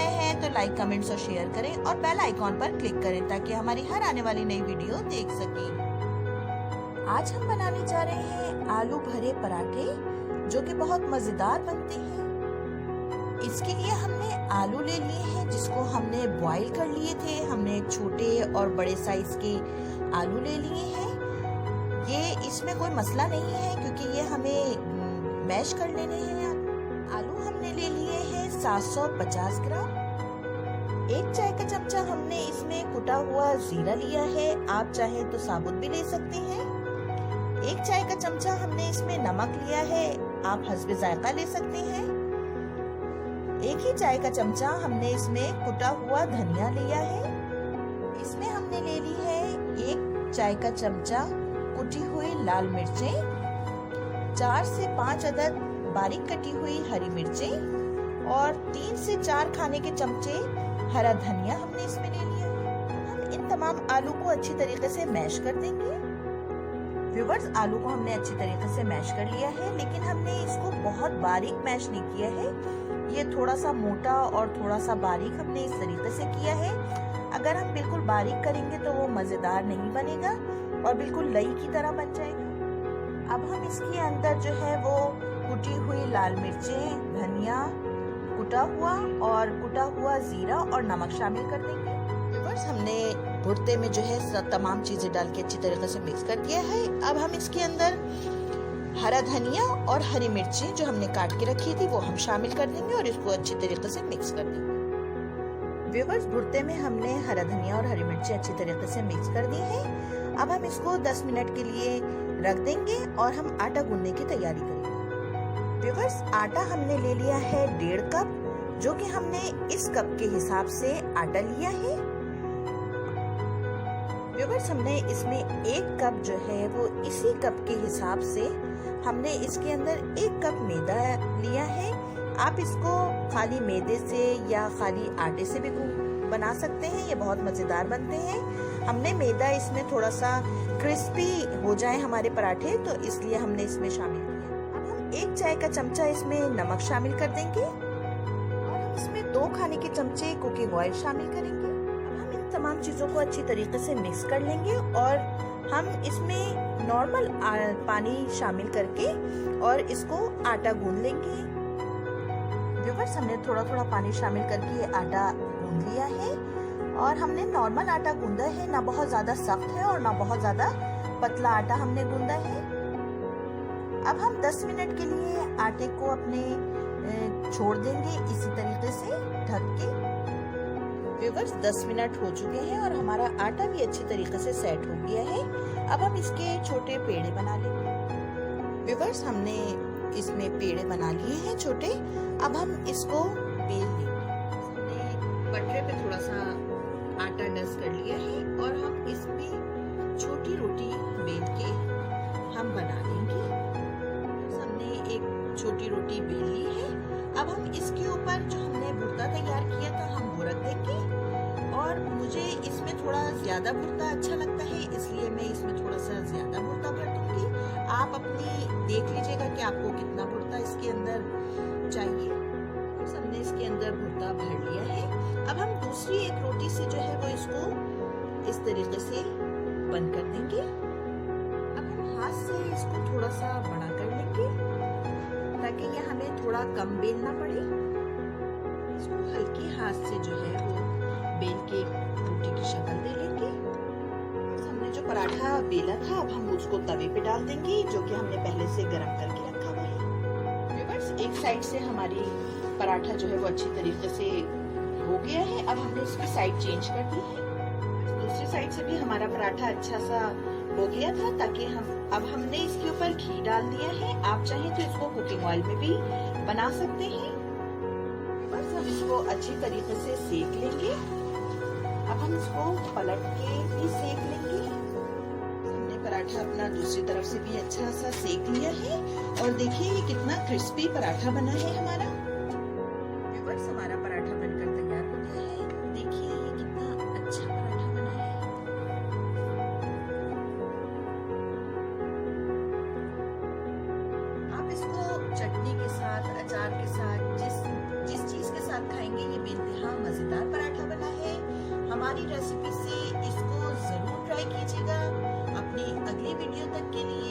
नए हैं तो लाइक, कमेंट्स और शेयर करें और बेल आइकॉन पर क्लिक करें ताकि हमारी हर आने वाली नई वीडियो देख सकें। आज हम बनाने जा रहे हैं आलू भरे पराठे जो कि बहुत मजेदार बनते हैं। इसके लिए हमने आलू ले लिए हैं जिसको हमने बॉईल कर लिए थे। हमने छोटे और बड़े साइज के आलू ले लिए हैं। ये इसमें कोई मसला नहीं है क्योंकि ये हमें मैश कर लेने हैं। आलू हमने ले लिए हैं 750 ग्राम। 1 चाय का चमचा हमने इसमें कुटा हुआ जीरा लिया है। आप चाहें तो साबुत भी ले सकते हैं। 1 चाय का चमचा हमने इसमें नमक लिया है। आप हस्बे जायका ले सकते हैं। 1 ही चाय का चमचा हमने इसमें कुटा हुआ धनिया लिया है। इसमें हमने ले ली है 1 चाय का चमचा कुटी हुई लाल मिर्चें, 4 से 5 अदद बारीक कटी हुई हरी मिर्चें और 3 से 4 खाने के चमचे हरा धनिया हमने इसमें ले लिया है। हम इन तमाम आलू को अच्छी तरीके से मैश कर देंगे। व्यूअर्स, आलू को हमने अच्छी तरीके से मैश कर लिया है, लेकिन हमने इसको बहुत बारीक मैश नहीं किया है। ये थोड़ा सा मोटा और थोड़ा सा बारीक हमने इस तरीके से किया है। अगर हम बिल्कुल बारीक करेंगे तो वो मजेदार नहीं बनेगा और बिल्कुल लई की तरह बन जाएगा। अब हम इसके अंदर जो है वो कुटी हुई लाल मिर्चें, धनिया कुटा हुआ जीरा और नमक शामिल कर देंगे। व्यूअर्स, हमने भुर्ते में जो है तमाम चीजें डाल के अच्छी तरीके से मिक्स कर दिया है। अब हम इसके अंदर हरा धनिया और हरी मिर्ची जो हमने काट के रखी थी वो हम शामिल कर देंगे और इसको अच्छी तरीके से मिक्स कर देंगे। व्यूअर्स, भुर्ते में हमने हरा धनिया और हरी मिर्ची अच्छी तरीके से मिक्स कर दी है। अब हम इसको 10 मिनट के लिए रख देंगे और हम आटा गूंदने की तैयारी करेंगे। व्यूअर्स, आटा हमने ले लिया है 1.5 कप, जो कि हमने इस कप के हिसाब से आटा लिया है। व्यूअर्स, हमने इसमें 1 कप जो है वो इसी कप के हिसाब से हमने इसके अंदर 1 कप मैदा लिया है। आप इसको खाली मैदे से या खाली आटे से भी बना सकते हैं। ये बहुत मजेदार बनते हैं। हमने मैदा इसमें थोड़ा सा क्रिस्पी हो जाए हमारे पराठे, तो इसलिए हमने इसमें शामिल किया। अब हम 1 चाय का चमचा इसमें नमक शामिल कर देंगे और हम इसमें 2 खाने के चमचे कुकिंग ऑयल शामिल करेंगे। अब हम इन तमाम चीजों को अच्छी तरीके से मिक्स कर लेंगे और हम इसमें नॉर्मल पानी शामिल करके और इसको आटा गूंद लेंगे। व्यूअर्स, हमने थोड़ा थोड़ा पानी शामिल करके आटा गूंद लिया है और हमने नॉर्मल आटा गूंदा है, ना बहुत ज्यादा सख्त है और ना बहुत ज्यादा पतला आटा हमने गूंदा है। अब हम 10 मिनट के लिए आटे को अपने छोड़ देंगे इसी तरीके से ढक के। व्यूअर्स, 10 मिनट हो चुके हैं और हमारा आटा भी अच्छी तरीके से सेट हो गया है। अब हम इसके छोटे पेड़े बना लेंगे। व्यूअर्स, हमने इसमें पेड़े बना लिए हैं छोटे। अब हम इसको बेल लेंगे। हमने बटरे पे थोड़ा सा आटा डस्ट कर लिया है और हम इसमें छोटी रोटी बेल के हम बना लेंगे। हमने एक छोटी रोटी बेल ली है। अब हम इसके ऊपर जो हमने भुर्ता तैयार किया था हम वो रख देंगे और मुझे इसमें थोड़ा ज्यादा भुर्ता अच्छा लगता है, इसलिए मैं इसमें थोड़ा सा ज्यादा भुर्ता भर दूंगी। आप अपनी देख लीजिएगा कि आपको कितना भुर्ता इसके अंदर चाहिए। हमने इसके अंदर भुर्ता भर लिया है। अब हम दूसरी एक रोटी से जो है वो इसको इस तरीके से बंद कर देंगे। अब हम हाथ से इसको थोड़ा सा बड़ा कर लेंगे ताकि ये हमें थोड़ा कम बेलना पड़े। इसको हल्की हाथ से जो है वो बेल के रोटी की शक्ल दे लेंगे। हमने जो पराठा बेला था अब हम उसको तवे पे डाल देंगे जो कि हमने पहले से गर्म करके रखा हुआ है। व्यूअर्स, एक साइड से हमारी पराठा जो है वो अच्छी तरीके से हो गया है। अब हमने इसकी साइड चेंज कर दी है। दूसरी साइड से भी हमारा पराठा अच्छा सा हो गया था ताकि अब हमने इसके ऊपर घी डाल दिया है। आप चाहें तो इसको कुकिंग ऑयल में भी बना सकते हैं। बस हम इसको अच्छी तरीके से सेक लेंगे। अब हम इसको पलट के भी सेक लेंगे। हमने पराठा अपना दूसरी तरफ से भी अच्छा सा सेक लिया है और देखिए ये कितना क्रिस्पी पराठा बना है हमारा। व्यूअर्स, हमारा पराठा बनकर तैयार हो गया है। देखिए ये कितना अच्छा पराठा बना है। आप इसको चटनी के साथ, अचार के साथ, जिस चीज के साथ खाएंगे ये बेइंतहा मज़ेदार पराठा बना है। हमारी रेसिपी से इसको ज़रूर ट्राई कीजिएगा। अपनी अगली वीडियो तक के लिए